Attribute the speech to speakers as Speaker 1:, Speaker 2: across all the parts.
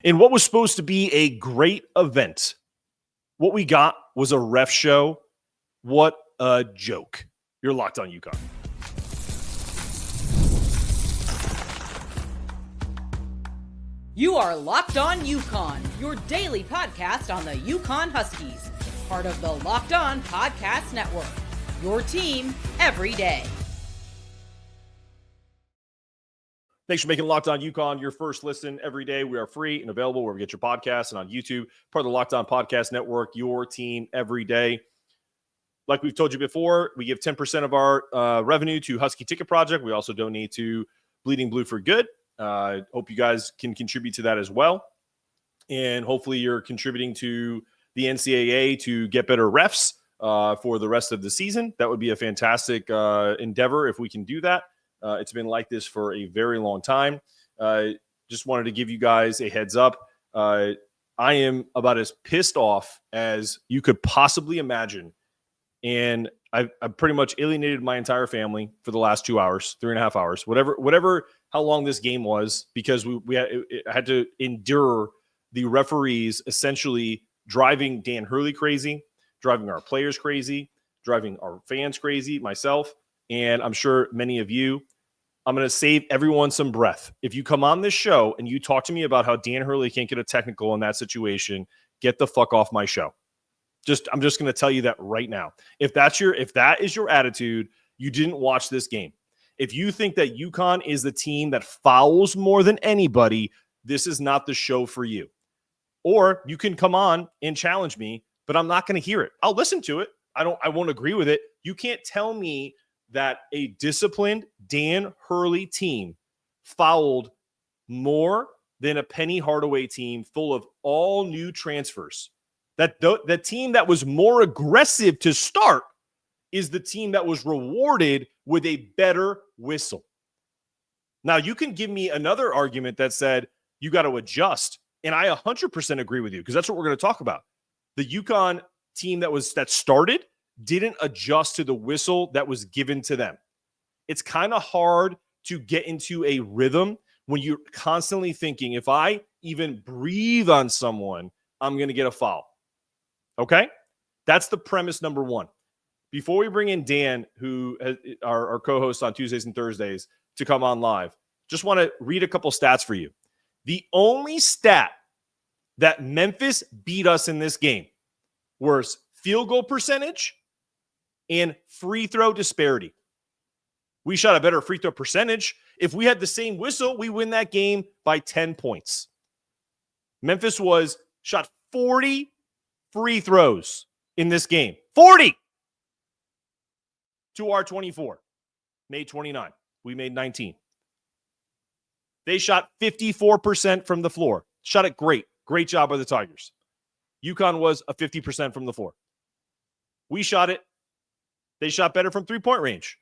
Speaker 1: In what was supposed to be a great event, what we got was a ref show. What a joke. You're Locked On UConn.
Speaker 2: You are Locked On UConn, your daily podcast on the UConn Huskies, part of the Locked On Podcast Network, your team every day.
Speaker 1: Thanks for making Locked On UConn your first listen every day. We are free and available wherever you get your podcasts and on YouTube, part of the Locked On Podcast Network, your team every day. Like we've told you before, we give 10% of our revenue to Husky Ticket Project. We also donate to Bleeding Blue for Good. Hope you guys can contribute to that as well. And hopefully you're contributing to the NCAA to get better refs for the rest of the season. That would be a fantastic endeavor if we can do that. It's been like this for a very long time. Just wanted to give you guys a heads up. I am about as pissed off as you could possibly imagine. And I've pretty much alienated my entire family for the last 2 hours, 3.5 hours, whatever, how long this game was, because we had to endure the referees essentially driving Dan Hurley crazy, driving our players crazy, driving our fans crazy, myself, and I'm sure many of you. I'm going to save everyone some breath. If you come on this show and you talk to me about how Dan Hurley can't get a technical in that situation, get the fuck off my show. I'm just going to tell you that right now. If that is your attitude, you didn't watch this game. If you think that UConn is the team that fouls more than anybody, this is not the show for you. Or you can come on and challenge me, but I'm not going to hear it. I'll listen to it. I won't agree with it. You can't tell me that a disciplined Dan Hurley team fouled more than a Penny Hardaway team full of all new transfers. That the team that was more aggressive to start is the team that was rewarded with a better whistle. Now, you can give me another argument that said you got to adjust, and I 100% agree with you because that's what we're going to talk about. The UConn team that started didn't adjust to the whistle that was given to them. It's kind of hard to get into a rhythm when you're constantly thinking, if I even breathe on someone, I'm going to get a foul. Okay? That's the premise number one. Before we bring in Dan, who is our co-host on Tuesdays and Thursdays, to come on live, just want to read a couple stats for you. The only stat that Memphis beat us in this game was field goal percentage and free throw disparity. We shot a better free throw percentage. If we had the same whistle, we win that game by 10 points. Memphis shot 40 free throws in this game. 40 to our 24. Made 29. We made 19. They shot 54% from the floor. Shot it great. Great job by the Tigers. UConn was a 50% from the floor. We shot it. They shot better from three-point range.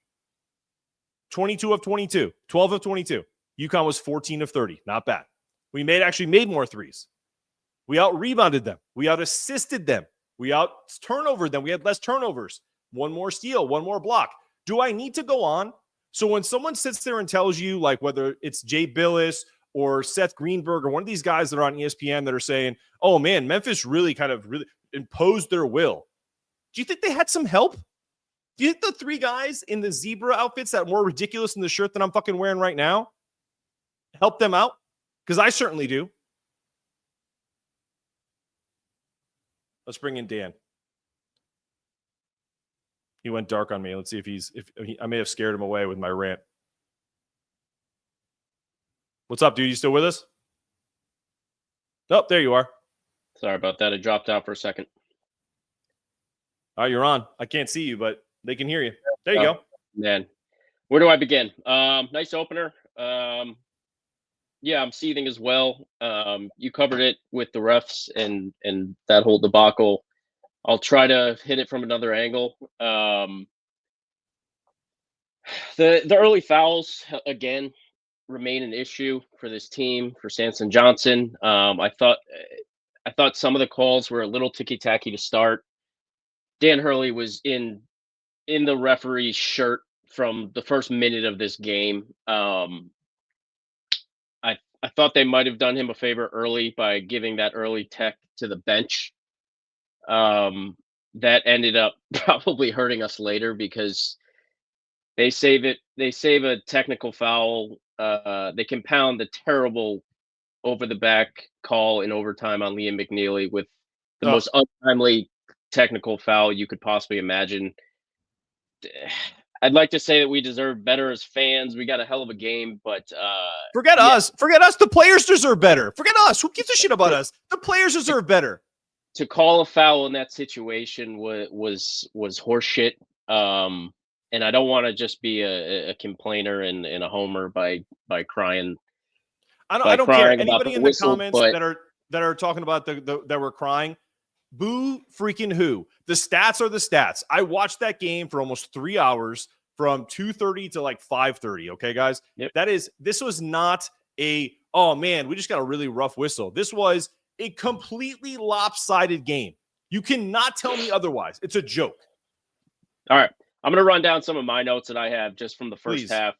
Speaker 1: 22 of 22. 12 of 22. UConn was 14 of 30. Not bad. We actually made more threes. We out-rebounded them. We out-assisted them. We out-turnovered them. We had less turnovers. One more steal, one more block. Do I need to go on? So when someone sits there and tells you, like whether it's Jay Billis or Seth Greenberg or one of these guys that are on ESPN that are saying, oh man, Memphis really imposed their will. Do you think they had some help? Do you think the three guys in the zebra outfits that are more ridiculous than the shirt that I'm fucking wearing right now help them out? Because I certainly do. Let's bring in Dan. He went dark on me. Let's see if I may have scared him away with my rant. What's up, dude? You still with us? Oh, there you are.
Speaker 3: Sorry about that. I dropped out for a second.
Speaker 1: All right, you're on. I can't see you, but they can hear you. There you go.
Speaker 3: Man, where do I begin? Nice opener. Yeah, I'm seething as well. You covered it with the refs and that whole debacle. I'll try to hit it from another angle. The early fouls, again, remain an issue for this team, for Samson Johnson. I thought some of the calls were a little ticky-tacky to start. Dan Hurley was in the referee's shirt from the first minute of this game. I thought they might have done him a favor early by giving that early tech to the bench. That ended up probably hurting us later because they save a technical foul. They compound the terrible over the back call in overtime on Liam McNeely with the most untimely technical foul you could possibly imagine. I'd like to say that we deserve better as fans. We got a hell of a game, but
Speaker 1: forget us. Forget us. The players deserve better. Forget us. Who gives a shit about us? The players deserve better.
Speaker 3: To call a foul in that situation was horseshit. And I don't want to just be a complainer and a homer by crying.
Speaker 1: I don't care. Anybody in the comments that are talking about that we're crying, boo freaking who. The stats are the stats. I watched that game for almost 3 hours from 2:30 to like 5:30. Okay, guys.
Speaker 3: Yep.
Speaker 1: This was not oh man, we just got a really rough whistle. This was a completely lopsided game. You cannot tell me otherwise. It's a joke.
Speaker 3: All right. I'm going to run down some of my notes that I have just from the first half.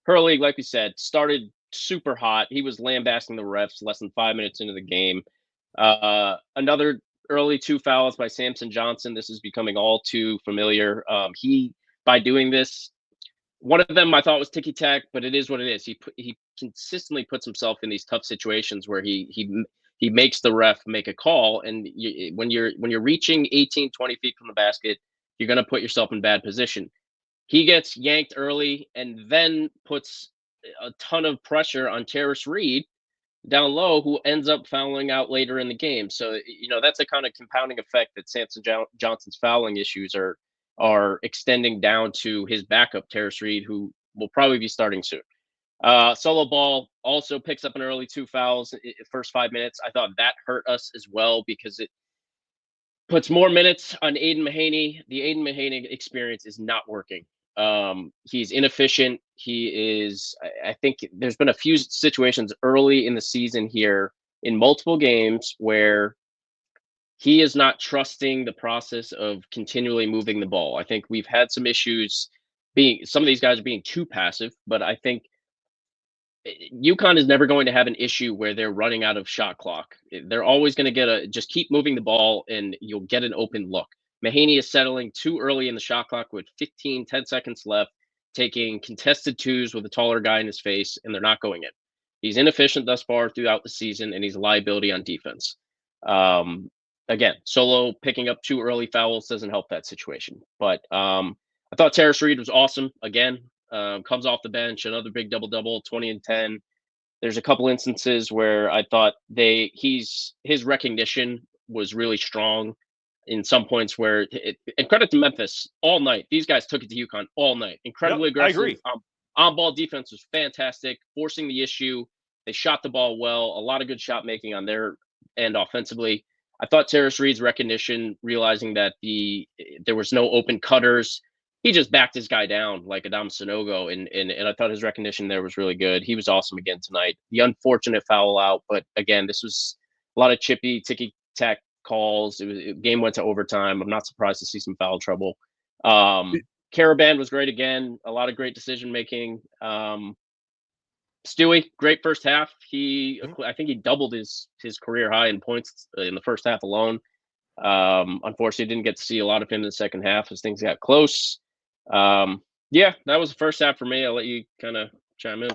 Speaker 3: Hurley, like we said, started super hot. He was lambasting the refs less than 5 minutes into the game. Another early 2 fouls by Samson Johnson. This is becoming all too familiar. By doing this, one of them I thought was ticky-tack, but it is what it is. He consistently puts himself in these tough situations where he makes the ref make a call. And when you're reaching 18, 20 feet from the basket, you're going to put yourself in bad position. He gets yanked early and then puts a ton of pressure on Terrace Reed down low, who ends up fouling out later in the game. So, that's a kind of compounding effect that Samson Johnson's fouling issues are extending down to his backup, Terrace Reed, who will probably be starting soon. Solo Ball also picks up an early 2 fouls in the first 5 minutes. I thought that hurt us as well because it puts more minutes on Aiden Mahaney. The Aiden Mahaney experience is not working. He's inefficient. I think there's been a few situations early in the season here in multiple games where he is not trusting the process of continually moving the ball. I think we've had some issues some of these guys are being too passive, but I think UConn is never going to have an issue where they're running out of shot clock. They're always going to just keep moving the ball and you'll get an open look. Mahaney is settling too early in the shot clock with 10 seconds left, taking contested twos with a taller guy in his face, and they're not going in. He's inefficient thus far throughout the season, and he's a liability on defense. Again, Solo picking up 2 early fouls doesn't help that situation. But I thought Terrace Reed was awesome. Again, comes off the bench, another big double-double, 20 and 10. There's a couple instances where I thought his recognition was really strong in some points where and credit to Memphis all night. These guys took it to UConn all night. Incredibly aggressive.
Speaker 1: I agree.
Speaker 3: On-ball defense was fantastic, forcing the issue. They shot the ball well. A lot of good shot making on their end offensively. I thought Terrace Reed's recognition, realizing that there was no open cutters, he just backed his guy down like Adam Sanogo, and I thought his recognition there was really good. He was awesome again tonight. The unfortunate foul out, but again, this was a lot of chippy, ticky-tack calls. Game went to overtime. I'm not surprised to see some foul trouble. Caravan was great again. A lot of great decision making. Stewie, great first half. I think he doubled his career high in points in the first half alone. Unfortunately, didn't get to see a lot of him in the second half as things got close. Yeah, that was the first half for me. I'll let you kind of chime in.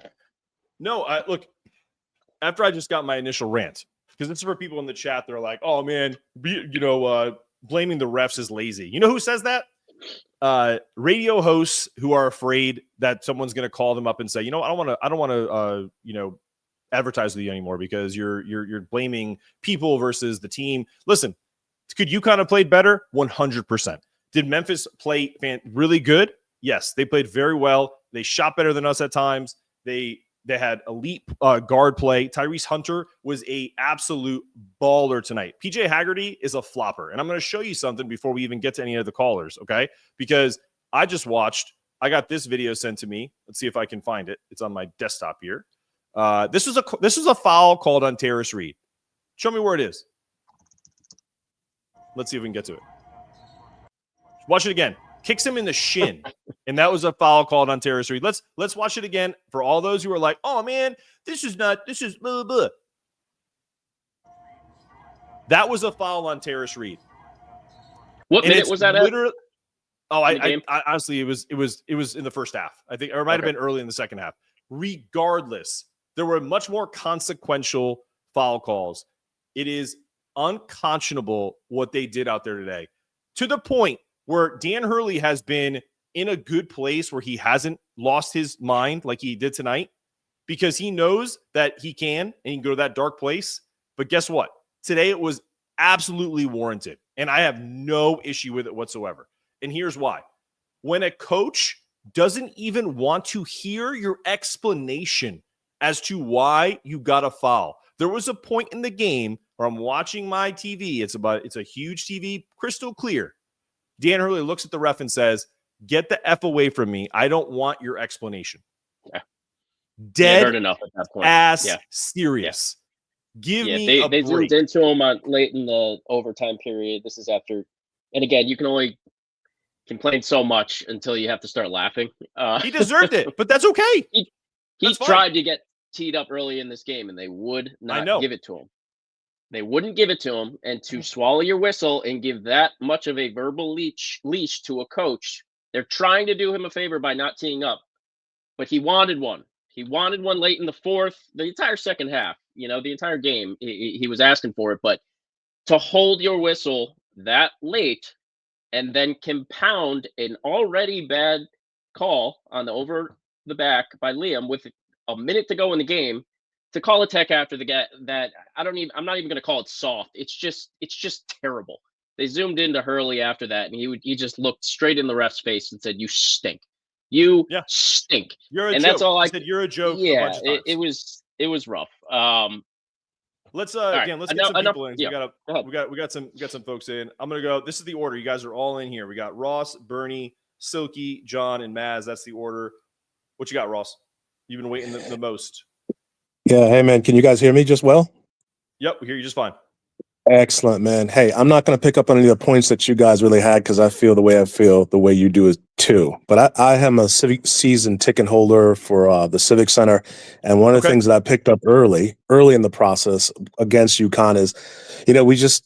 Speaker 1: No, look, after I just got my initial rant, because this is for people in the chat that are like, oh man, blaming the refs is lazy. You know who says that? Radio hosts who are afraid that someone's going to call them up and say, I don't want to advertise with you anymore because you're blaming people versus the team. Listen, could UConn have played better? 100%. Did Memphis play really good? Yes, they played very well. They shot better than us at times. They had elite guard play. Tyrese Hunter was a absolute baller tonight. PJ Haggerty is a flopper. And I'm going to show you something before we even get to any of the callers, okay? Because I got this video sent to me. Let's see if I can find it. It's on my desktop here. This was a foul called on Terrace Reed. Show me where it is. Let's see if we can get to it. Watch it again. kicks him in the shin, and that was a foul called on Terrace Reed. Let's watch it again for all those who are like, oh man, this is blah, blah, blah. That was a foul on Terrace Reed.
Speaker 3: What minute was that at?
Speaker 1: I honestly, it was in the first half. I think, or it might have been early in the second half. Regardless, there were much more consequential foul calls. It is unconscionable what they did out there today, to the point where Dan Hurley has been in a good place where he hasn't lost his mind like he did tonight, because he knows that he can and he can go to that dark place. But guess what? Today it was absolutely warranted, and I have no issue with it whatsoever. And here's why. When a coach doesn't even want to hear your explanation as to why you got a foul. There was a point in the game where I'm watching my TV. It's a huge TV, crystal clear. Dan Hurley looks at the ref and says, "Get the F away from me. I don't want your explanation."
Speaker 3: Yeah.
Speaker 1: Dead
Speaker 3: heard enough at that point.
Speaker 1: Ass serious. Give me a
Speaker 3: they
Speaker 1: break.
Speaker 3: zoomed into him late in the overtime period. This is after, and again, you can only complain so much until you have to start laughing.
Speaker 1: He deserved it, but that's okay.
Speaker 3: He tried to get teed up early in this game, and they would not give it to him. They wouldn't give it to him, and to swallow your whistle and give that much of a verbal leash to a coach, they're trying to do him a favor by not teeing up, but he wanted one. He wanted one late in the fourth, the entire second half, the entire game. He was asking for it, but to hold your whistle that late and then compound an already bad call on the over the back by Liam with a minute to go in the game, to call a tech after the guy that I'm not even going to call it soft. It's just terrible. They zoomed into Hurley after that, and he just looked straight in the ref's face and said, "You stink. You stink."
Speaker 1: You're a
Speaker 3: and
Speaker 1: joke.
Speaker 3: That's all
Speaker 1: I said. You're a joke.
Speaker 3: Yeah,
Speaker 1: a bunch of times.
Speaker 3: it was rough.
Speaker 1: Let's
Speaker 3: right.
Speaker 1: again. Let's get some people in.
Speaker 3: Yeah.
Speaker 1: We got some folks in. I'm gonna go. This is the order. You guys are all in here. We got Ross, Bernie, Silky, John, and Maz. That's the order. What you got, Ross? You've been waiting the most.
Speaker 4: Yeah. Hey, man. Can you guys hear me just well?
Speaker 1: Yep, we hear you just fine.
Speaker 4: Excellent, man. Hey, I'm not going to pick up on any of the points that you guys really had, because I feel the way you do is too. But I am a Civic season ticket holder for the Civic Center. And one of the things that I picked up early in the process against UConn is, we just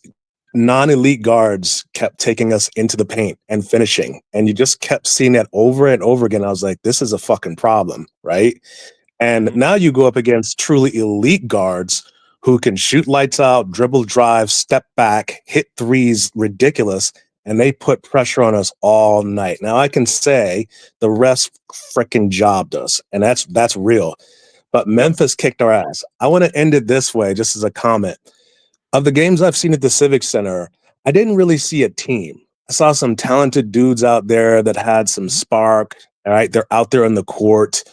Speaker 4: non-elite guards kept taking us into the paint and finishing. And you just kept seeing that over and over again. I was like, this is a fucking problem, right? And now you go up against truly elite guards who can shoot lights out, dribble, drive, step back, hit threes, ridiculous, and they put pressure on us all night. Now I can say the refs freaking jobbed us, and that's real. But Memphis kicked our ass. I want to end it this way, just as a comment. Of the games I've seen at the Civic Center, I didn't really see a team. I saw some talented dudes out there that had some spark. All right, they're out there on the court.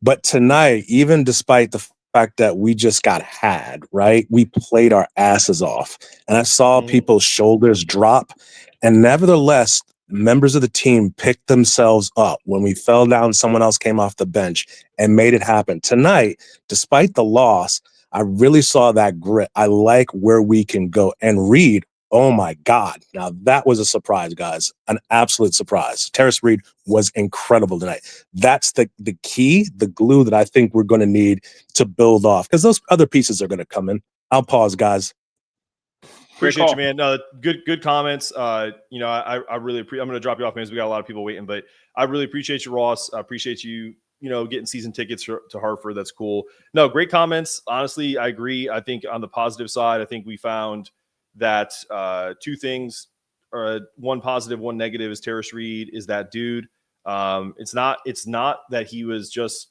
Speaker 4: But tonight, even despite the fact that we just got had, right? We played our asses off. And I saw people's shoulders drop. And nevertheless, members of the team picked themselves up. When we fell down, someone else came off the bench and made it happen. Tonight, despite the loss, I really saw that grit. I like where we can go. And Reed, oh my God. Now that was a surprise, guys. An absolute surprise. Terrace Reed was incredible tonight. That's the key, the glue that I think we're going to need to build off, because those other pieces are going to come in. I'll pause, guys.
Speaker 1: Appreciate you, man. Good comments. I really I'm going to drop you off, man, because we got a lot of people waiting, but I really appreciate you, Ross. I appreciate you, getting season tickets to Hartford. That's cool. No, great comments. Honestly, I agree. I think on the positive side, I think we found that two things, one positive, one negative, is Terrace Reed is that dude. It's not that he was just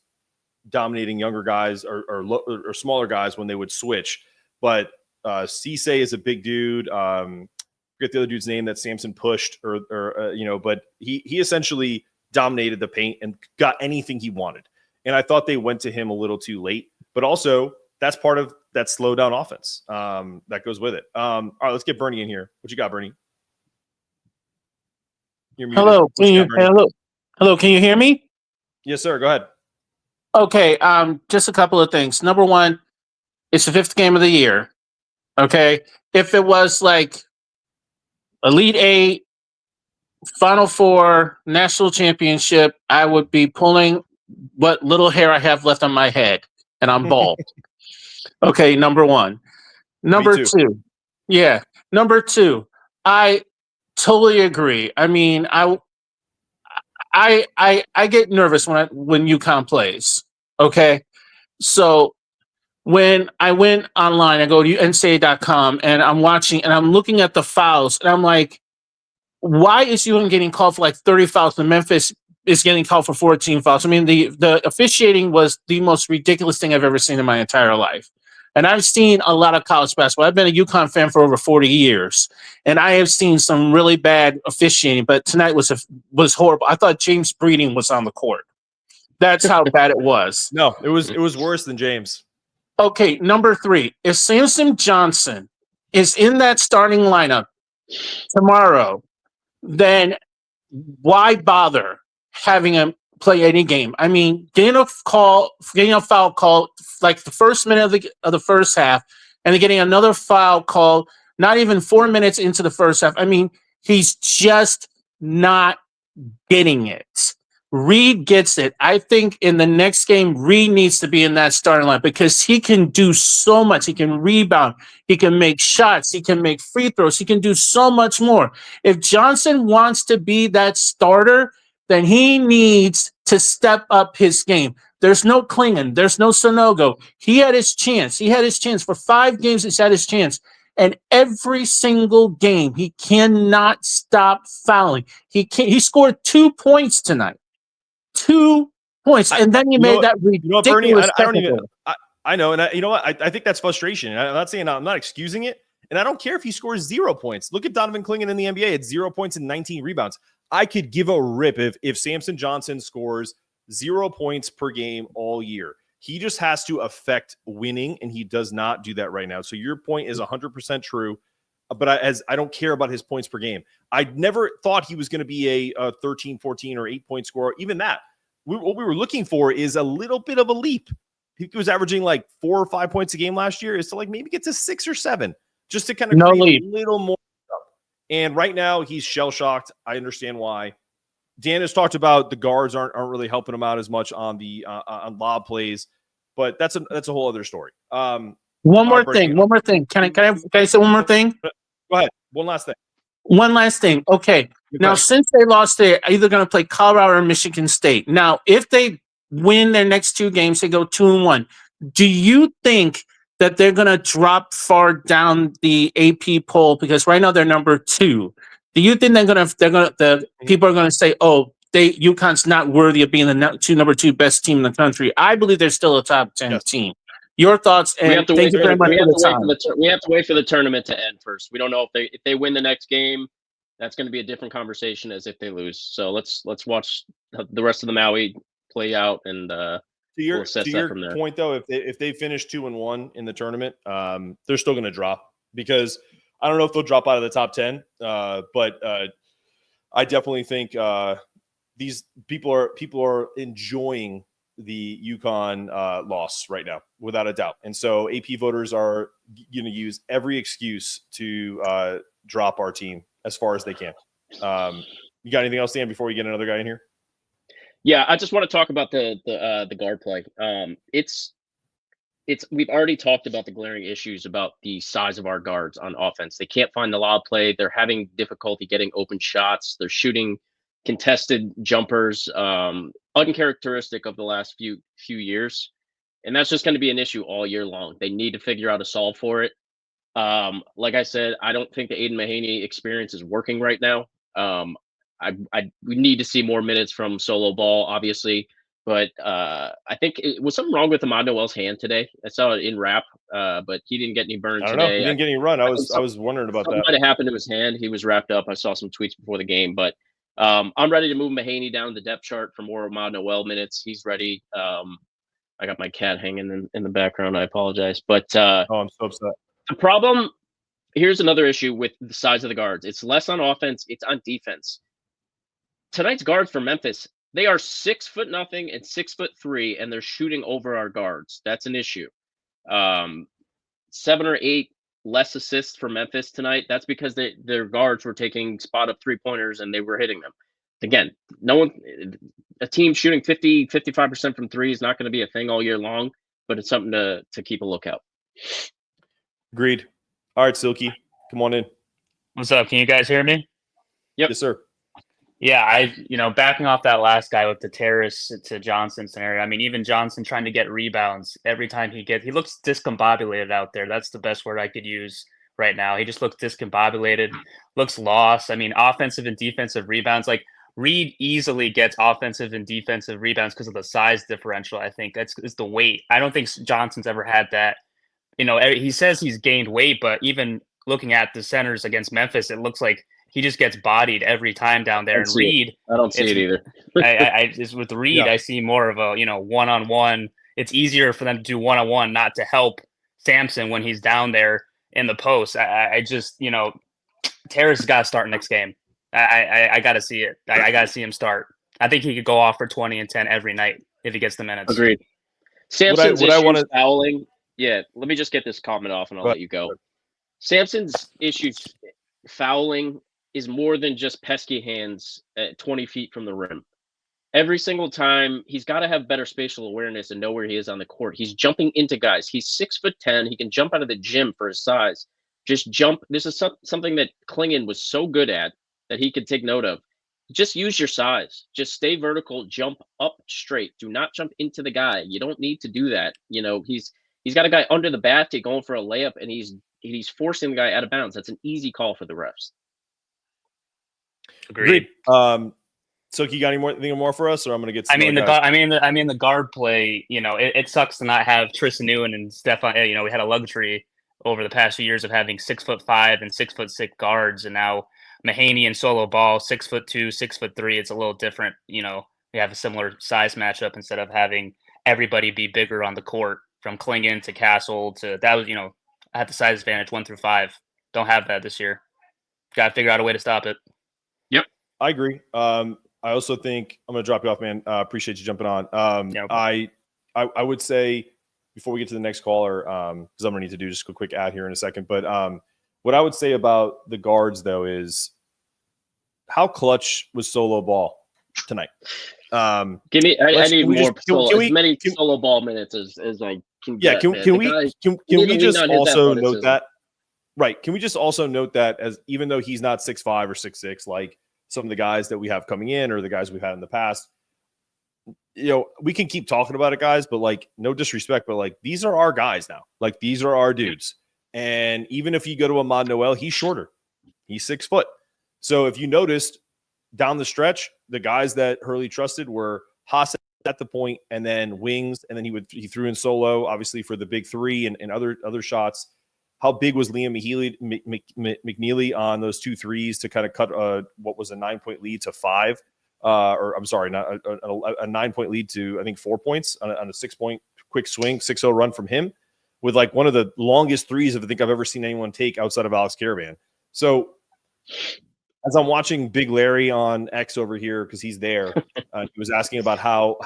Speaker 1: dominating younger guys or smaller guys when they would switch, but Cisse is a big dude. Forget the other dude's name that Samson pushed but he essentially dominated the paint and got anything he wanted. And I thought they went to him a little too late, but also that's part of that slow down offense that goes with it. All right, let's get Bernie in here. What you got, Bernie? You're muted.
Speaker 5: Hello. Can you hear me?
Speaker 1: Yes, sir. Go ahead.
Speaker 5: Okay. Just a couple of things. Number one, it's the 5th game of the year. Okay. If it was like Elite 8, Final Four, national championship, I would be pulling what little hair I have left on my head, and I'm bald. Okay, number one. Number
Speaker 1: too.
Speaker 5: two. Yeah. Number two. I totally agree. I mean, I get nervous when UConn plays. Okay. So when I went online, I go to NCAA.com and I'm watching and I'm looking at the fouls and I'm like, why is UConn getting called for like 30 fouls and Memphis is getting called for 14 fouls? I mean, the officiating was the most ridiculous thing I've ever seen in my entire life. And I've seen a lot of college basketball. I've been a UConn fan for over 40 years, and I have seen some really bad officiating. But tonight was horrible. I thought James Breeding was on the court. That's how bad it was.
Speaker 1: No, it was worse than James.
Speaker 5: Okay, number three. If Samson Johnson is in that starting lineup tomorrow, then why bother having him play any game? I mean, getting a foul call like the first minute of the first half, and then getting another foul call not even 4 minutes into the first half. I mean, he's just not getting it. Reed gets it. I think in the next game, Reed needs to be in that starting line because he can do so much. He can rebound. He can make shots. He can make free throws. He can do so much more. If Johnson wants to be that starter, then he needs to step up his game. There's no Klingon. There's no Sonogo. He had his chance. He had his chance. For 5 games, he's had his chance. And every single game, he cannot stop fouling. He scored 2 points tonight. 2 points, and then he made that ridiculous.
Speaker 1: Bernie, I don't even. I know, and you know what? I think that's frustration. I'm not saying I'm not excusing it, and I don't care if he scores 0 points. Look at Donovan Klingon in the NBA; it's 0 points and 19 rebounds. I could give a rip if Samson Johnson scores 0 points per game all year. He just has to affect winning, and he does not do that right now. So your point is 100% true. But I don't care about his points per game. I never thought he was going to be a 13, 14, or 8-point scorer. Even that. What we were looking for is a little bit of a leap. He was averaging like 4 or 5 points a game last year. Is to like maybe get to 6 or 7 just to kind of create a little more. And right now he's shell-shocked. I understand why. Dan has talked about the guards aren't really helping him out as much on the on lob plays, but that's a whole other story.
Speaker 5: One more thing. Can I say one more thing?
Speaker 1: Go ahead. One last thing. Okay. Now, since they lost, they're either going to play Colorado or Michigan State. Now, if they win their next 2 games, they go 2-1. Do you think that they're going to drop far down the AP poll? Because right now they're number 2. Do you think the people are going to say, "Oh, UConn's not worthy of being the number 2 best team in the country"? I believe they're still a top 10 team. Your thoughts, and thank you very much for the time.
Speaker 3: We have to wait for the tournament to end first. We don't know if they win the next game. That's going to be a different conversation as if they lose. So let's watch the rest of the Maui play out, and we'll assess that from there.
Speaker 1: Point though, if they finish 2-1 in the tournament, they're still going to drop because I don't know if they'll drop out of the top 10. But I definitely think these people are enjoying the UConn loss right now, without a doubt. And so AP voters are going to use every excuse to drop our team as far as they can. You got anything else, Dan, before we get another guy in here?
Speaker 3: Yeah, I just want to talk about the guard play. It's we've already talked about the glaring issues about the size of our guards on offense. They can't find the lob play. They're having difficulty getting open shots. They're shooting contested jumpers, uncharacteristic of the last few years. And that's just going to be an issue all year long. They need to figure out a solve for it. Like I said, I don't think the Aiden Mahaney experience is working right now. We need to see more minutes from solo ball, obviously. But I think it was something wrong with Ahmad Noel's hand today. I saw it in wrap, but he didn't get any burn today.
Speaker 1: I don't know. He didn't get any run. I was wondering about that.
Speaker 3: Might have happened to his hand. He was wrapped up. I saw some tweets before the game, but I'm ready to move Mahaney down the depth chart for more Ahmad Noel minutes. He's ready. I got my cat hanging in the background. I apologize, but
Speaker 1: I'm so upset.
Speaker 3: The problem here's another issue with the size of the guards. It's less on offense. It's on defense. Tonight's guards for Memphis, they are 6'0" and 6'3", and they're shooting over our guards. That's an issue. 7 or 8 less assists for Memphis tonight, that's because their guards were taking spot-up three-pointers and they were hitting them. Again, a team shooting 55% from three is not going to be a thing all year long, but it's something to keep a lookout.
Speaker 1: Agreed. All right, Silky, come on in.
Speaker 6: What's up? Can you guys hear me?
Speaker 3: Yep.
Speaker 1: Yes, sir.
Speaker 6: Yeah, backing off that last guy with the Terrace to Johnson scenario. I mean, even Johnson trying to get rebounds every time he looks discombobulated out there. That's the best word I could use right now. He just looks discombobulated, looks lost. I mean, offensive and defensive rebounds. Like Reed easily gets offensive and defensive rebounds because of the size differential. I think it's the weight. I don't think Johnson's ever had that. He says he's gained weight, but even looking at the centers against Memphis, it looks like he just gets bodied every time down there. And Reed,
Speaker 3: I don't see it either.
Speaker 6: I just with Reed, I see more of a one-on-one. It's easier for them to do one-on-one, not to help Samson when he's down there in the post. I just Terrace has got to start next game. I got to see it. I got to see him start. I think he could go off for 20 and 10 every night if he gets the minutes.
Speaker 3: Agreed. Samson's issues fouling. Yeah, let me just get this comment off and I'll let you go. Samson's issues fouling is more than just pesky hands at 20 feet from the rim. Every single time, he's got to have better spatial awareness and know where he is on the court. He's jumping into guys. He's 6'10". He can jump out of the gym for his size. Just jump. This is something that Klingon was so good at that he could take note of. Just use your size. Just stay vertical. Jump up straight. Do not jump into the guy. You don't need to do that. He's got a guy under the basket going for a layup, and he's forcing the guy out of bounds. That's an easy call for the refs.
Speaker 6: Agreed.
Speaker 1: So you got anything more for us, or I'm going to get?
Speaker 6: The guard play. It sucks to not have Tristan Ewan and Stefan. We had a luxury over the past few years of having 6'5" and 6'6" guards, and now Mahaney and Solo Ball 6'2", 6'3". It's a little different. We have a similar size matchup instead of having everybody be bigger on the court from Klingon to Castle to that was. I had the size advantage 1 through 5. Don't have that this year. Got to figure out a way to stop it.
Speaker 1: Yep, I agree. I also think I'm going to drop you off, man. Appreciate you jumping on. I would say before we get to the next caller, because I'm going to need to do just a quick ad here in a second. But what I would say about the guards, though, is how clutch was Solo Ball tonight?
Speaker 3: I need more as many Solo Ball minutes as I can get.
Speaker 1: Yeah, can we just also note that? Right. Can we just also note that as even though he's not 6'5" or 6'6", like some of the guys that we have coming in or the guys we've had in the past, we can keep talking about it, guys, but like no disrespect, but like these are our guys now. Like these are our dudes. And even if you go to Ahmad Noel, he's shorter. He's 6 foot. So if you noticed down the stretch, the guys that Hurley trusted were Haas at the point and then wings, and then he threw in Solo, obviously, for the big three and other shots. How big was Liam McNeely on those 2 threes to kind of cut what was a 9-point lead to 5? Or I'm sorry, not a 9-point lead to, I think, 4 points on a 6-point quick swing, 6-0 run from him with like one of the longest threes I think I've ever seen anyone take outside of Alex Caravan. So as I'm watching Big Larry on X over here, because he's there, he was asking about how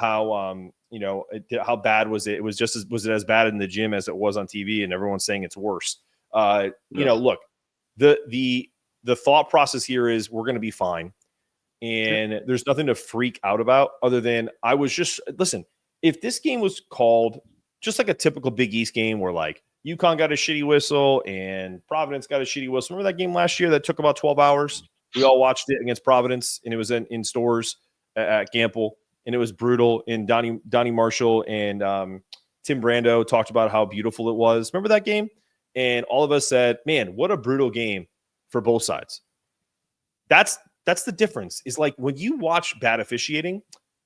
Speaker 1: bad was it? It was was it as bad in the gym as it was on TV, and everyone's saying it's worse. Look, the thought process here is we're going to be fine, and there's nothing to freak out about other than listen. If this game was called just like a typical Big East game where like UConn got a shitty whistle and Providence got a shitty whistle. Remember that game last year that took about 12 hours? We all watched it against Providence, and it was in stores at Gamble, and it was brutal. And Donnie Marshall and Tim Brando talked about how beautiful it was. Remember that game? And all of us said, man, what a brutal game for both sides. That's the difference. Is like when you watch bad officiating,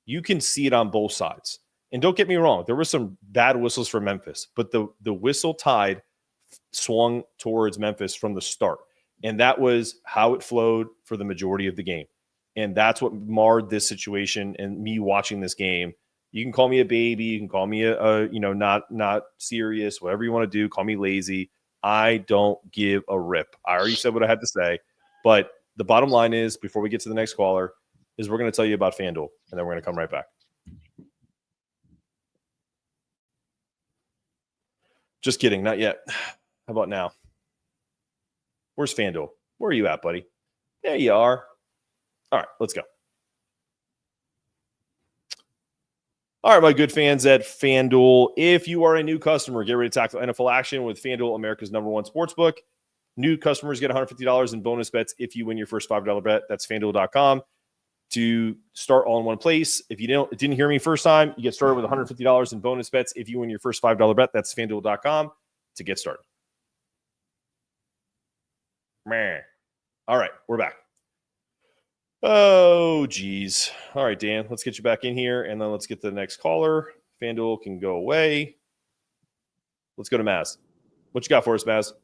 Speaker 1: you can see it on both sides. And don't get me wrong, there were some bad whistles for Memphis, but the whistle tide swung towards Memphis from the start. And that was how it flowed for the majority of the game. And that's what marred this situation and me watching this game. You can call me a baby. You can call me a not serious, whatever you want to do. Call me lazy. I don't give a rip. I already said what I had to say. But the bottom line is, before we get to the next caller, is we're going to tell you about FanDuel, and then we're going to come right back. Just kidding. Not yet. How about now? Where's FanDuel? Where are you at, buddy? There you are. All right, let's go. All right, my good fans at FanDuel. If you are a new customer, get ready to tackle NFL action with FanDuel, America's #1 sportsbook. New customers get $150 in bonus bets if you win your first $5 bet. That's FanDuel.com to start all in one place. If you didn't hear me first time, you get started with $150 in bonus bets if you win your first $5 bet. That's FanDuel.com to get started. Meh. All right, we're back. Oh, geez. All right, Dan, let's get you back in here, and then let's get the next caller. FanDuel can go away. Let's go to Maz. What you got for us, Maz?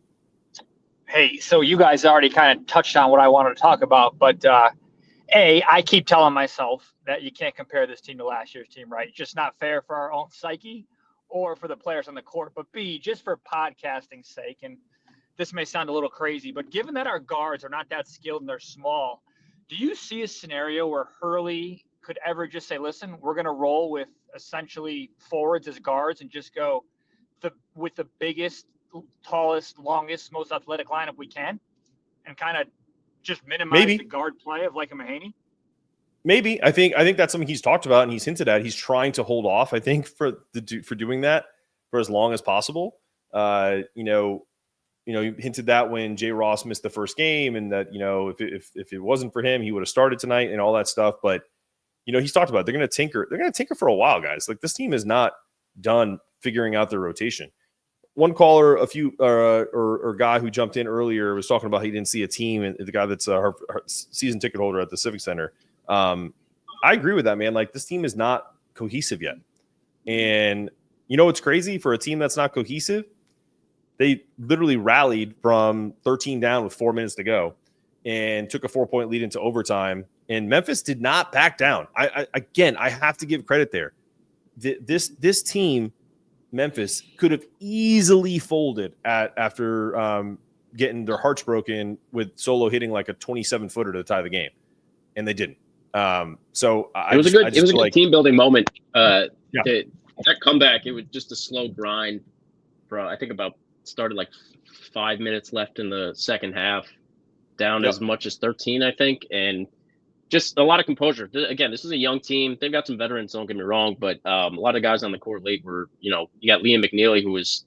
Speaker 7: Hey, so you guys already kind of touched on what I wanted to talk about, but I keep telling myself that you can't compare this team to last year's team, right? It's just not fair for our own psyche or for the players on the court. But B, just for podcasting's sake, and this may sound a little crazy, but given that our guards are not that skilled and they're small, do you see a scenario where Hurley could ever just say, listen, we're going to roll with essentially forwards as guards and just go with the biggest, tallest, longest, most athletic lineup we can and kind of just minimize the guard play of like a Mahaney?
Speaker 1: Maybe. I think that's something he's talked about and he's hinted at. He's trying to hold off, I think, for doing that for as long as possible. You hinted that when Jay Ross missed the first game and that, if it wasn't for him, he would have started tonight and all that stuff. But, he's talked about, they're going to tinker. They're going to tinker for a while, guys. Like, this team is not done figuring out their rotation. One caller, or guy who jumped in earlier was talking about he didn't see a team, and the guy that's our season ticket holder at the Civic Center. I agree with that, man. Like, this team is not cohesive yet. And what's crazy for a team that's not cohesive? They literally rallied from 13 down with 4 minutes to go and took a 4-point lead into overtime. And Memphis did not back down. I have to give credit there. This team, Memphis, could have easily folded after getting their hearts broken with Solo hitting like a 27-footer to tie the game, and they didn't. It was a good
Speaker 3: team building moment. That comeback, it was just a slow grind. I think started like 5 minutes left in the second half, down as much as 13, I think, and just a lot of composure. Again, this is a young team. They've got some veterans, don't get me wrong, but a lot of guys on the court late were, you got Liam McNeely, who was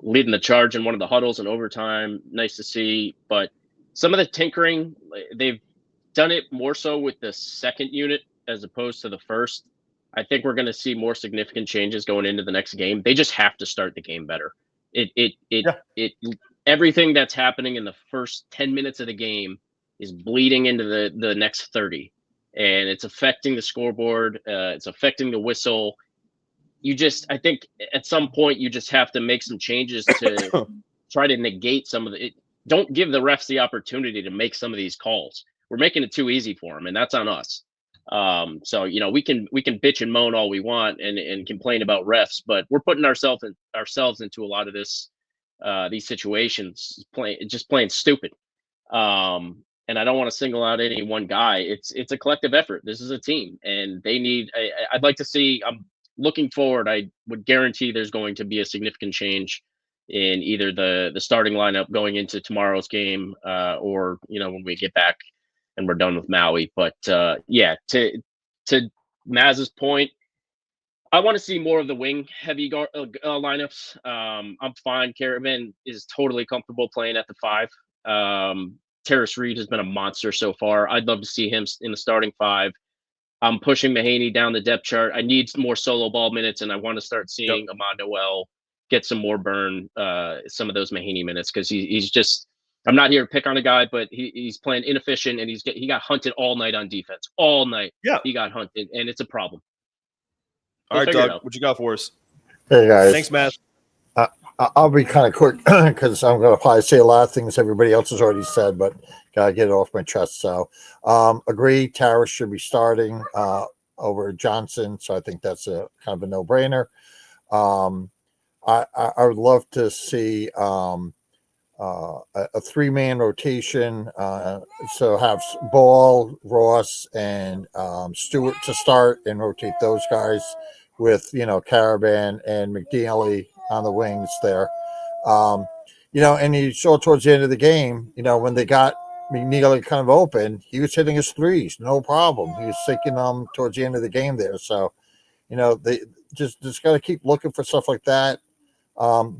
Speaker 3: leading the charge in one of the huddles in overtime. Nice to see. But some of the tinkering, they've done it more so with the second unit as opposed to the first. I think we're going to see more significant changes going into the next game. They just have to start the game better. Everything that's happening in the first 10 minutes of the game is bleeding into the next 30, and it's affecting the scoreboard. It's affecting the whistle. I think at some point you just have to make some changes to try to negate some of it. Don't give the refs the opportunity to make some of these calls. We're making it too easy for them, and that's on us. So we can bitch and moan all we want and complain about refs, but we're putting ourselves into a lot of these situations, playing stupid. And I don't want to single out any one guy. It's a collective effort. This is a team, and they need. I'd like to see. I'm looking forward. I would guarantee there's going to be a significant change in either the starting lineup going into tomorrow's game, or when we get back and we're done with Maui. But to Maz's point, I want to see more of the wing heavy lineups. I'm fine. Caravan is totally comfortable playing at the 5. Terrace Reed has been a monster so far. I'd love to see him in the starting 5. I'm pushing Mahaney down the depth chart. I need more solo ball minutes, and I want to start seeing Ahmad Noel get some more burn, some of those Mahaney minutes, because he's just. I'm not here to pick on a guy, but he's playing inefficient, and he got hunted all night on defense. All night, he got hunted, and it's a problem.
Speaker 1: All right, Doug, what you got for us?
Speaker 8: Hey guys,
Speaker 1: thanks, Matt.
Speaker 8: I'll be kind of quick because I'm going to probably say a lot of things everybody else has already said, but gotta get it off my chest. So, agree, Tarish should be starting over Johnson. So I think that's a kind of a no-brainer. I would love to see a 3-man rotation. So have Ball, Ross, and Stewart to start and rotate those guys with, Caravan and McNeely on the wings there. and you saw towards the end of the game, when they got McNeely kind of open, he was hitting his threes, no problem. He was sinking them towards the end of the game there. So, they just got to keep looking for stuff like that.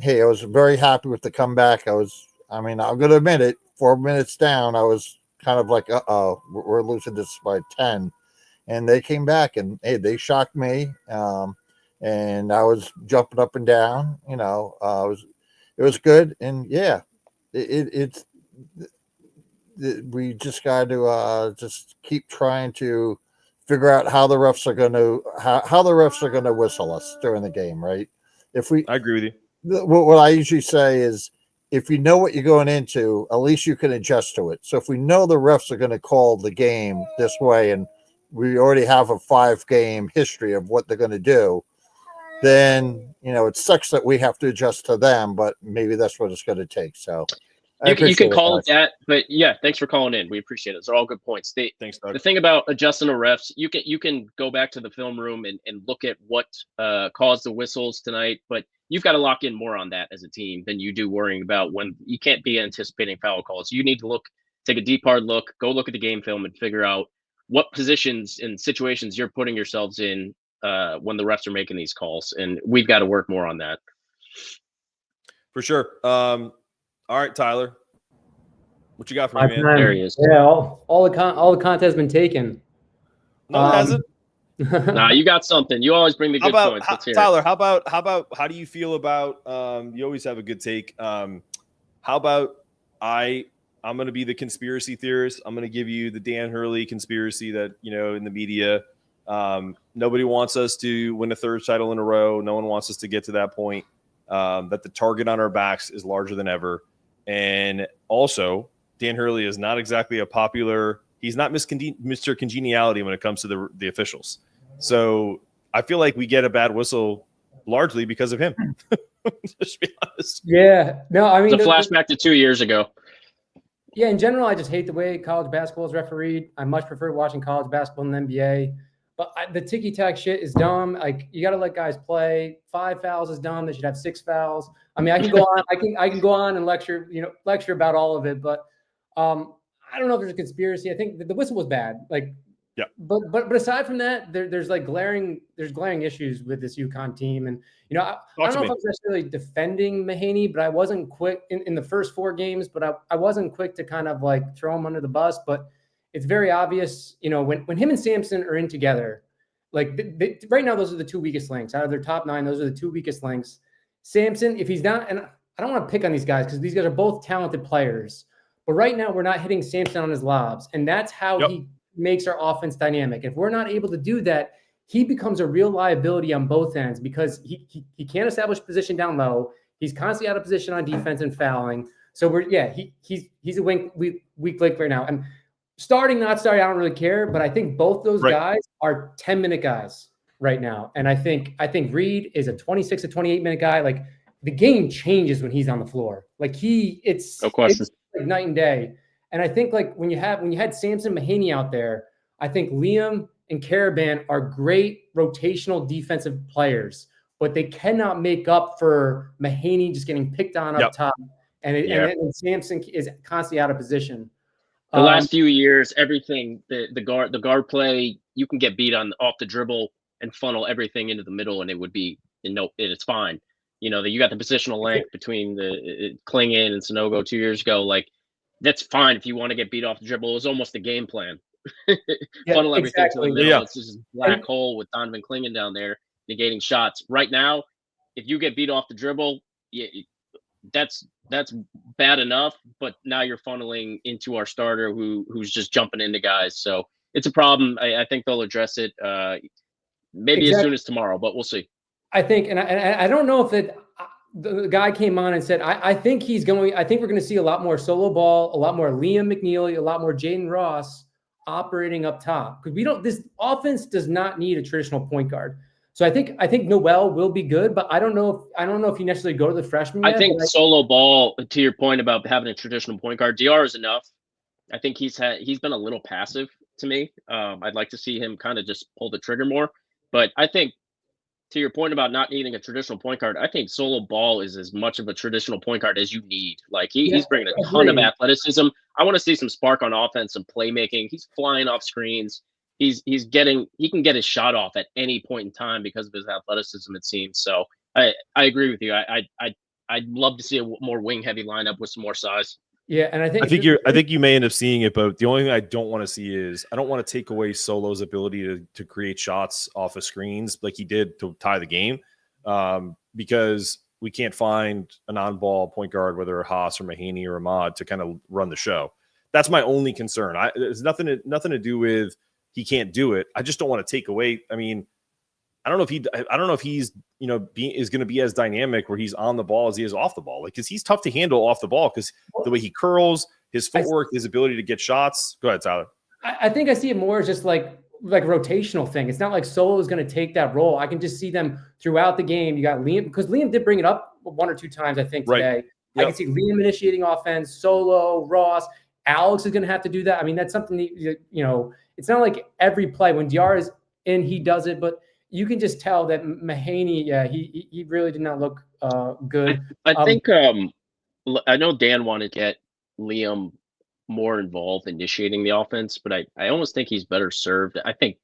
Speaker 8: Hey, I was very happy with the comeback. I'm going to admit it, 4 minutes down, I was kind of like, we're losing this by 10. And they came back and, hey, they shocked me. And I was jumping up and down, it was good. And yeah, we just got to just keep trying to figure out how the refs are going to whistle us during the game, right?
Speaker 1: I agree with you.
Speaker 8: What I usually say is, if you know what you're going into, at least you can adjust to it. So if we know the refs are going to call the game this way, and we already have a 5-game history of what they're going to do, then, it sucks that we have to adjust to them, but maybe that's what it's going to take. So
Speaker 3: you can call it that, but yeah, thanks for calling in. We appreciate it. Those are all good points.
Speaker 1: Thanks, Doug.
Speaker 3: The thing about adjusting the refs, you can go back to the film room and look at what caused the whistles tonight, but you've got to lock in more on that as a team than you do worrying about when you can't be anticipating foul calls. You need to take a deep, hard look, go look at the game film and figure out what positions and situations you're putting yourselves in when the refs are making these calls. And we've got to work more on that.
Speaker 1: For sure. All right, Tyler, what you got for me, man?
Speaker 3: There he is.
Speaker 9: Yeah, all the content has been taken.
Speaker 1: No, it hasn't.
Speaker 3: Nah, you got something. You always bring the good points. Let's hear
Speaker 1: Tyler,
Speaker 3: it.
Speaker 1: how do you feel about you always have a good take. How about I'm going to be the conspiracy theorist. I'm going to give you the Dan Hurley conspiracy that, in the media, nobody wants us to win a third title in a row. No one wants us to get to that point, that the target on our backs is larger than ever. And also, Dan Hurley is not exactly he's not Mr. Congeniality when it comes to the officials. So I feel like we get a bad whistle largely because of him. Just to be honest.
Speaker 9: Yeah. No, I mean,
Speaker 3: it's a flashback to 2 years ago.
Speaker 9: Yeah, in general, I just hate the way college basketball is refereed. I much prefer watching college basketball in the NBA. But the ticky-tack shit is dumb. Like, you got to let guys play. 5 fouls is dumb. They should have 6 fouls. I mean, I can go on. I can go on and lecture about all of it. But I don't know if there's a conspiracy. I think the whistle was bad. Like,
Speaker 1: yeah.
Speaker 9: But aside from that, there's glaring issues with this UConn team. And I don't know if I was necessarily defending Mahaney, but I wasn't quick in the first 4 games. But I wasn't quick to kind of like throw him under the bus. But it's very obvious, when him and Samson are in together, like right now, those are the 2 weakest links out of their top 9. Those are the 2 weakest links. Samson, if he's not, and I don't want to pick on these guys because these guys are both talented players, but right now we're not hitting Samson on his lobs, and that's how he makes our offense dynamic. If we're not able to do that, he becomes a real liability on both ends because he can't establish position down low. He's constantly out of position on defense and fouling. So he's a weak link right now. And starting, not starting, I don't really care, but I think both those guys are 10-minute guys right now. And I think Reed is a 26 to 28-minute guy. Like, the game changes when he's on the floor. Like, it's like night and day. And I think like when you had Samson Mahaney out there, I think Liam and Caravan are great rotational defensive players, but they cannot make up for Mahaney just getting picked on up top. And Samson is constantly out of position.
Speaker 3: The last few years, everything, the guard play, you can get beat off the dribble and funnel everything into the middle, and it would be it's fine. You got the positional length between the Klingon and Sonogo 2 years ago. Like, that's fine if you want to get beat off the dribble. It was almost the game plan. Funnel everything to the middle. It's just a black hole with Donovan Klingon down there negating shots. Right now, if you get beat off the dribble, that's bad enough. But now you're funneling into our starter who's just jumping into guys. So it's a problem. I think they'll address it maybe as soon as tomorrow, but we'll see.
Speaker 9: I think, and I don't know if that. The guy came on and said, I think we're going to see a lot more solo ball, a lot more Liam McNeely, a lot more Jaden Ross operating up top. Because this offense does not need a traditional point guard. So I think Noel will be good, but I don't know if he necessarily go to the freshman yet.
Speaker 3: I think solo ball, to your point about having a traditional point guard, DR is enough. I think he's been a little passive to me. I'd like to see him kind of just pull the trigger more. But I think to your point about not needing a traditional point guard, I think solo ball is as much of a traditional point guard as you need. Like he's bringing a ton of athleticism. I want to see some spark on offense, some playmaking. He's flying off screens. He can get his shot off at any point in time because of his athleticism, it seems. So I agree with you. I'd love to see a more wing heavy lineup with some more size.
Speaker 9: Yeah, and I think
Speaker 1: you may end up seeing it, but the only thing I don't want to see is I don't want to take away Solo's ability to create shots off of screens like he did to tie the game, because we can't find an on-ball point guard, whether Haas or Mahaney or Ahmad, to kind of run the show. That's my only concern. There's nothing to do with he can't do it. I just don't want to take away. I mean, I don't know if he's is going to be as dynamic where he's on the ball as he is off the ball. Like, because he's tough to handle off the ball because the way he curls, his footwork, his ability to get shots. Go ahead, Tyler.
Speaker 9: I think I see it more as just like rotational thing. It's not like Solo is going to take that role. I can just see them throughout the game. You got Liam, because Liam did bring it up 1 or 2 times, I think, today. Right. Yep. I can see Liam initiating offense, Solo, Ross. Alex is going to have to do that. I mean, that's something that, it's not like every play when DR is in, he does it, but you can just tell that Mahaney, he really did not look good.
Speaker 3: I think I know Dan wanted to get Liam more involved initiating the offense, but I almost think he's better served. I think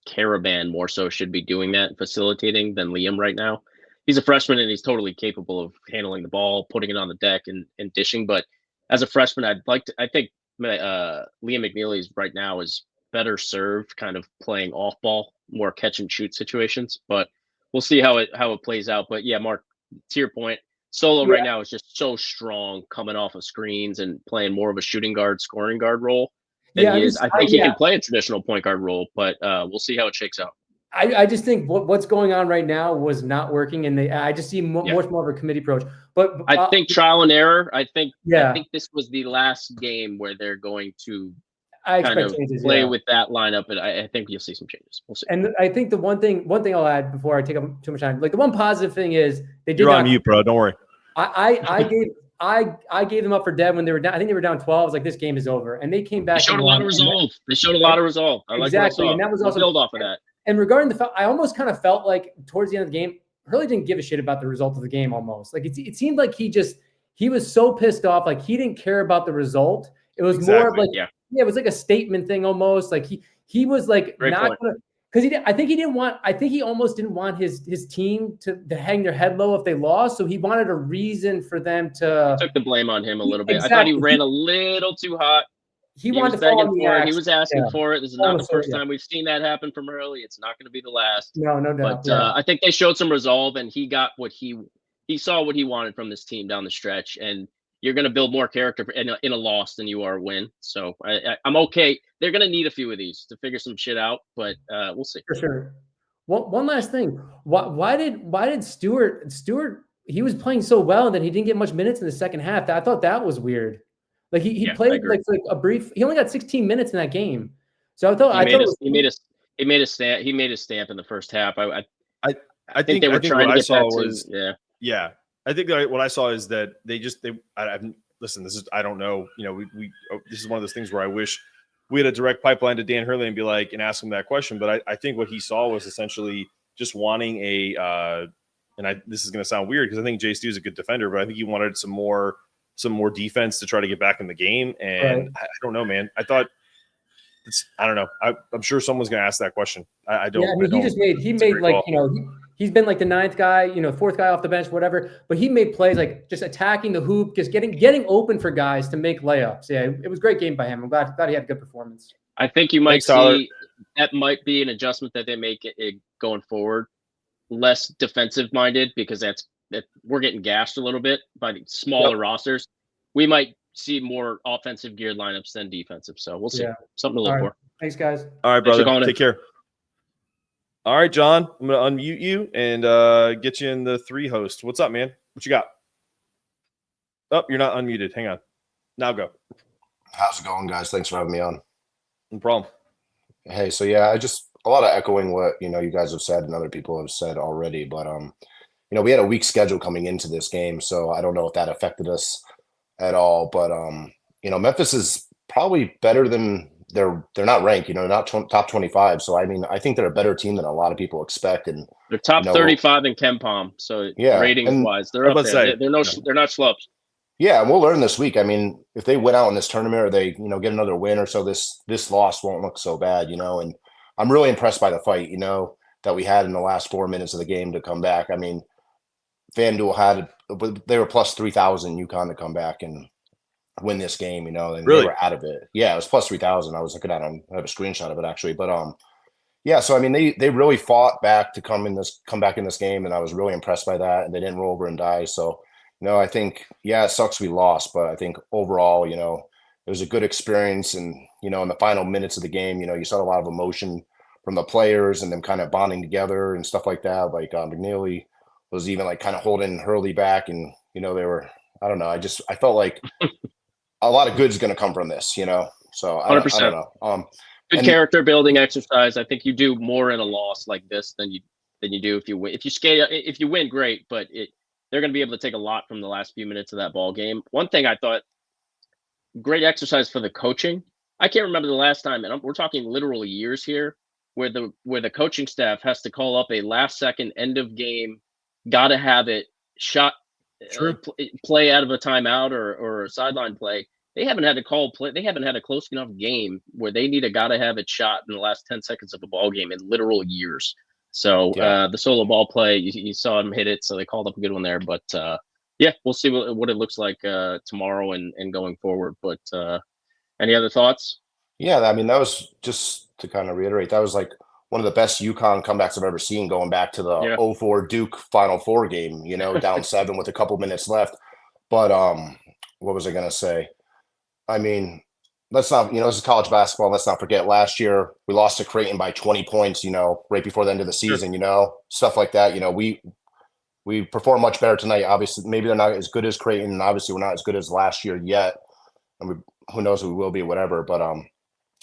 Speaker 3: Caravan more so should be doing that and facilitating than Liam right now. He's a freshman and he's totally capable of handling the ball, putting it on the deck and dishing. But as a freshman, I think Liam McNeely's right now is better served kind of playing off ball, more catch and shoot situations, but we'll see how it plays out. But yeah, Mark, to your point, Solo right now is just so strong coming off of screens and playing more of a shooting guard, scoring guard role than he is. I think he can play a traditional point guard role, but we'll see how it shakes out.
Speaker 9: I just think what's going on right now was not working, and I just see much more of a committee approach. But
Speaker 3: I think trial and error. I think this was the last game where they're going to kind of play with that lineup, and I think you'll see some changes. We'll see.
Speaker 9: And I think the one thing I'll add before I take up too much time, like the one positive thing is they did.
Speaker 1: You're on mute, bro. Don't worry.
Speaker 9: I gave them up for dead when they were down. I think they were down 12. I was like, this game is over, and they came back.
Speaker 3: They showed a lot of resolve.
Speaker 9: Exactly, and that was also
Speaker 3: build off of that.
Speaker 9: And regarding the foul, I almost kind of felt like towards the end of the game, Hurley didn't give a shit about the result of the game. Almost like it seemed like he was so pissed off, like he didn't care about the result. It was more of like it was like a statement thing almost. Like he was like Great not gonna, because I think he almost didn't want his team to hang their head low if they lost. So he wanted a reason for them to
Speaker 3: took the blame on him a little bit. Exactly. I thought he ran a little too hot.
Speaker 9: He wanted to fall on the axe.
Speaker 3: He was asking for it. This is not the first time we've seen that happen from Hurley. It's not going to be the last.
Speaker 9: No doubt.
Speaker 3: But I think they showed some resolve, and he got what he saw what he wanted from this team down the stretch. And you're going to build more character in a loss than you are a win. So I'm okay. They're going to need a few of these to figure some shit out, but we'll see.
Speaker 9: For sure. One last thing. Why did Stewart? He was playing so well that he didn't get much minutes in the second half. I thought that was weird. Like he played like a brief. He only got 16 minutes in that game. So
Speaker 3: he made a stamp in the first half. I think they were trying to get back to
Speaker 1: I think what I saw is that listen. I don't know. This is one of those things where I wish we had a direct pipeline to Dan Hurley and ask him that question. But I think what he saw was essentially just wanting this is going to sound weird because I think Jay Stu is a good defender, but I think he wanted some more defense to try to get back in the game. And I don't know, man. I don't know. I'm sure someone's going to ask that question. I don't.
Speaker 9: Yeah, he made like, he's been like the ninth guy, fourth guy off the bench, whatever, but he made plays like just attacking the hoop, just getting open for guys to make layups. Yeah. It was a great game by him. I'm glad he had a good performance.
Speaker 3: I think you might see that might be an adjustment that they make it going forward, less defensive minded, because we're getting gashed a little bit by smaller rosters. We might see more offensive geared lineups than defensive. So we'll see. Yeah. Something to look for.
Speaker 9: Thanks, guys.
Speaker 1: All right, brother. Take care. All right, John. I'm going to unmute you and get you in the 3 host. What's up, man? What you got? Oh, you're not unmuted. Hang on. Now go.
Speaker 10: How's it going, guys? Thanks for having me on.
Speaker 1: No problem.
Speaker 10: Hey, so yeah, a lot of echoing what you guys have said and other people have said already, but we had a weak schedule coming into this game, so I don't know if that affected us at all. But Memphis is probably better than they're not ranked, not top 25. So I mean, I think they're a better team than a lot of people expect. And
Speaker 3: they're top 35 in KenPom, so
Speaker 10: yeah,
Speaker 3: ratings wise, they're up there. They're not schlubs.
Speaker 10: Yeah, and we'll learn this week. I mean, if they win out in this tournament or they, get another win or so, this loss won't look so bad, And I'm really impressed by the fight, that we had in the last 4 minutes of the game to come back. I mean, FanDuel they were plus 3,000 UConn to come back and win this game, and
Speaker 1: Really?
Speaker 10: they were out of it. Yeah, it was plus 3,000. I was looking at them. I have a screenshot of it actually, but yeah. So I mean, they really fought back to come back in this game, and I was really impressed by that. And they didn't roll over and die. So I think it sucks we lost, but I think overall, it was a good experience. And in the final minutes of the game, you saw a lot of emotion from the players and them kind of bonding together and stuff like that. Like McNeely was even like kind of holding Hurley back, and they were. I don't know. I felt like a lot of good is going to come from this, So I don't know.
Speaker 3: Good character building exercise. I think you do more in a loss like this than you do if you win. If you win, great, but they're going to be able to take a lot from the last few minutes of that ball game. One thing I thought, great exercise for the coaching. I can't remember the last time, and we're talking literal years here, where the coaching staff has to call up a last second end of game, got to have it shot. Play out of a timeout or a sideline play. They haven't had to call play. They haven't had a close enough game where they need gotta have it shot in the last 10 seconds of a ball game in literal years. So the solo ball play, you saw him hit it, so they called up a good one there. But we'll see what it looks like tomorrow and going forward. But any other thoughts?
Speaker 10: Yeah, I mean, that was just to kind of reiterate. That was like one of the best UConn comebacks I've ever seen, going back to the 04 Duke Final Four game, down 7 with a couple minutes left. But what was I going to say? I mean, let's not, this is college basketball. Let's not forget last year we lost to Creighton by 20 points, right before the end of the season, stuff like that. We perform much better tonight. Obviously, maybe they're not as good as Creighton, and obviously we're not as good as last year yet. And who knows, we will be, whatever. But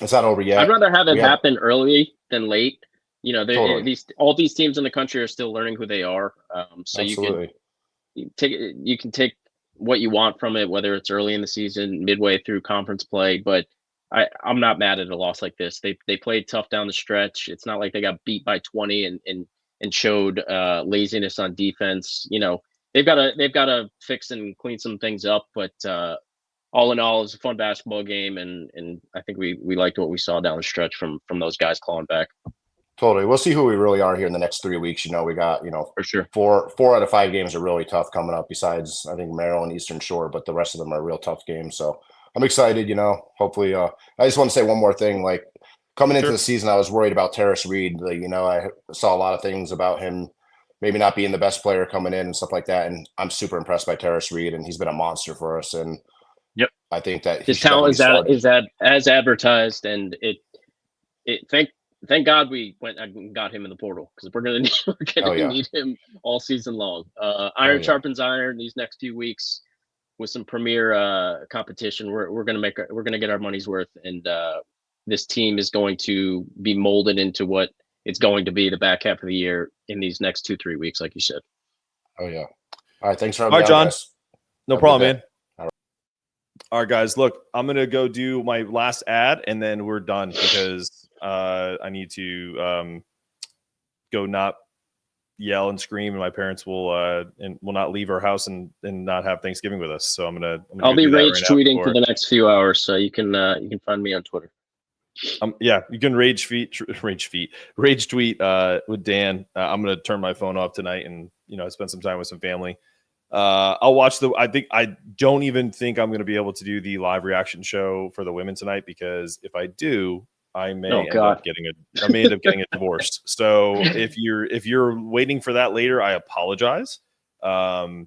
Speaker 10: it's not over yet.
Speaker 3: I'd rather have it happen early than late.
Speaker 10: Totally.
Speaker 3: All these teams in the country are still learning who they are. So
Speaker 10: Absolutely.
Speaker 3: you can take what you want from it, whether it's early in the season, midway through conference play. But I'm not mad at a loss like this. They played tough down the stretch. It's not like they got beat by 20 and showed laziness on defense. They've got to fix and clean some things up. But all in all, it's a fun basketball game, and I think we liked what we saw down the stretch from those guys clawing back.
Speaker 10: Totally. We'll see who we really are here in the next 3 weeks. We got,
Speaker 3: for sure,
Speaker 10: 4 out of 5 games are really tough coming up, besides, I think, Maryland, Eastern Shore, but the rest of them are real tough games. So I'm excited, hopefully. I just want to say one more thing. Like, coming into the season, I was worried about Terrace Reed. Like, I saw a lot of things about him maybe not being the best player coming in and stuff like that. And I'm super impressed by Terrace Reed, and he's been a monster for us. And I think that
Speaker 3: his talent is as advertised, and thank God we went and got him in the portal, because we're gonna need him all season long. Iron sharpens iron these next few weeks with some premier competition. We're gonna get our money's worth, and this team is going to be molded into what it's going to be the back half of the year in these next 2-3 weeks, like you said.
Speaker 10: Oh yeah. All right. Thanks for having me on,
Speaker 1: John.
Speaker 10: guys.
Speaker 1: No problem, man. All right, guys. Look, I'm gonna go do my last ad, and then we're done, because I need to go not yell and scream, and my parents will not leave our house and not have Thanksgiving with us. So I'll
Speaker 3: be rage tweeting for the next few hours, so you can find me on Twitter.
Speaker 1: You can rage tweet with Dan. I'm gonna turn my phone off tonight and spend some time with some family. I'll watch I don't even think I'm going to be able to do the live reaction show for the women tonight, because if I do, I may end up getting a divorce. So if you're waiting for that later, I apologize. But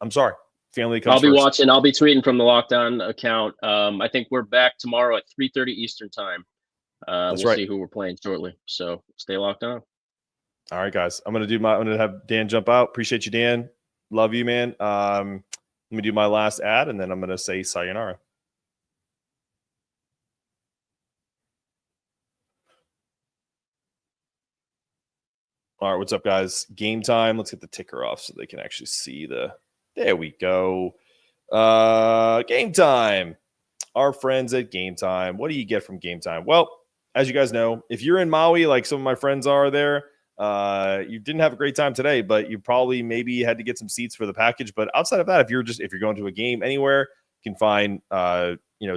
Speaker 1: I'm sorry. Family comes
Speaker 3: I'll be
Speaker 1: first.
Speaker 3: watching. I'll be tweeting from the Locked On account. I think we're back tomorrow at 3:30 Eastern time. We'll see who we're playing shortly. So stay locked on.
Speaker 1: All right, guys. I'm gonna have Dan jump out. Appreciate you, Dan. Love you, man. Let me do my last ad, and then I'm gonna say sayonara. All right, what's up, guys? Game time. Let's get the ticker off so they can actually see the. There we go. Game time. our friends at Game Time. What do you get from Game Time? Well, as you guys know, if you're in Maui, like some of my friends are there, you didn't have a great time today, but you probably maybe had to get some seats for the package. But outside of that, if you're going to a game anywhere, you can find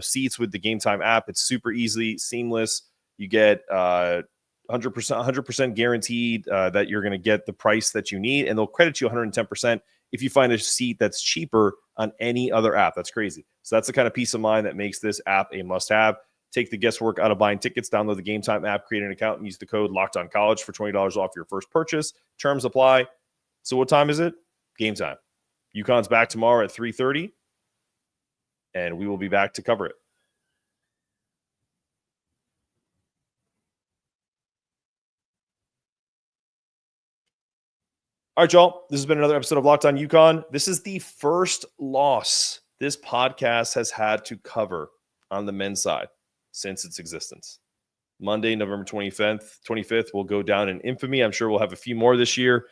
Speaker 1: seats with the Game Time app. It's super easy, seamless. You get 100% guaranteed that you're going to get the price that you need, and they'll credit you 110% if you find a seat that's cheaper on any other app. That's crazy. So that's the kind of peace of mind that makes this app a must-have. Take the guesswork out of buying tickets. Download the Game Time app, create an account, and use the code LOCKEDONCollege for $20 off your first purchase. Terms apply. So what time is it? Game Time. UConn's back tomorrow at 3:30, and we will be back to cover it. All right, y'all. This has been another episode of Locked On UConn. This is the first loss this podcast has had to cover on the men's side since its existence. Monday, November 25th will go down in infamy. I'm sure we'll have a few more this year.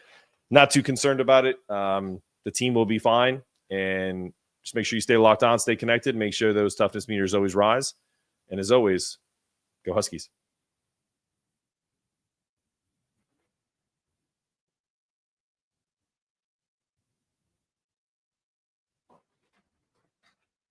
Speaker 1: Not too concerned about it. The team will be fine. And just make sure you stay locked on, stay connected, make sure those toughness meters always rise. And as always, go Huskies.